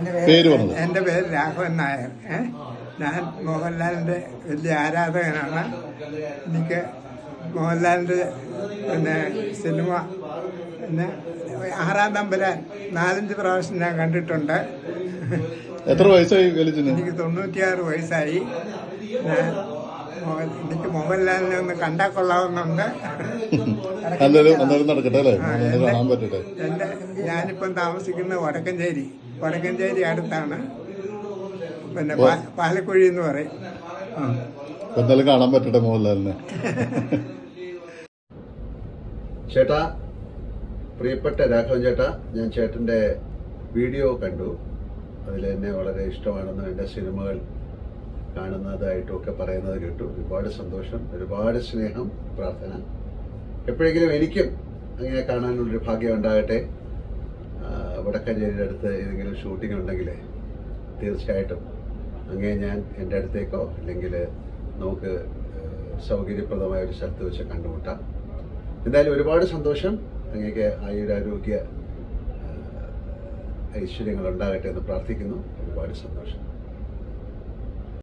എൻ്റെ പേര് രാഘവൻ നായർ. ഞാൻ മോഹൻലാലിൻ്റെ വലിയ ആരാധകനാണ്. എനിക്ക് മോഹൻലാലിൻ്റെ സിനിമ ആറാം തമ്പുരാൻ 4-5 പ്രാവശ്യം ഞാൻ കണ്ടിട്ടുണ്ട്. എത്ര വയസ്സായി? എനിക്ക് 96 വയസ്സായി. എനിക്ക് മോഹൻലാലിനെ ഒന്ന് കണ്ടാൽ കൊള്ളാവുന്നുണ്ട്. ഞാനിപ്പം താമസിക്കുന്നത് വടക്കഞ്ചേരി അടുത്താണ്. പിന്നെ പാലക്കുഴി എന്ന് പറയും. എന്തായാലും കാണാൻ പറ്റട്ടെ മോഹൻലാലിനെ. ചേട്ടാ, പ്രിയപ്പെട്ട രാഘവൻ ചേട്ടാ, ഞാൻ ചേട്ടൻ്റെ വീഡിയോ കണ്ടു. അതിൽ എന്നെ വളരെ ഇഷ്ടമാണെന്നും എൻ്റെ സിനിമകൾ കാണുന്നതായിട്ടും ഒക്കെ പറയുന്നത് കേട്ടു. ഒരുപാട് സന്തോഷം, ഒരുപാട് സ്നേഹം, പ്രാർത്ഥന. എപ്പോഴെങ്കിലും എനിക്കും അങ്ങനെ കാണാനുള്ളൊരു ഭാഗ്യം ഉണ്ടാകട്ടെ. വടക്കഞ്ചേരിയുടെ അടുത്ത് ഏതെങ്കിലും ഷൂട്ടിംഗ് ഉണ്ടെങ്കിൽ തീർച്ചയായിട്ടും അങ്ങേ ഞാൻ എൻ്റെ അടുത്തേക്കോ അല്ലെങ്കിൽ നമുക്ക് സൗകര്യപ്രദമായ ഒരു സ്ഥലത്ത് വെച്ച് കണ്ടുമുട്ടാം. എന്തായാലും ഒരുപാട് സന്തോഷം. അങ്ങേക്ക് ആയുരാരോഗ്യ ഐശ്വര്യങ്ങൾ ഉണ്ടാകട്ടെ എന്ന് പ്രാർത്ഥിക്കുന്നു. ഒരുപാട് സന്തോഷം.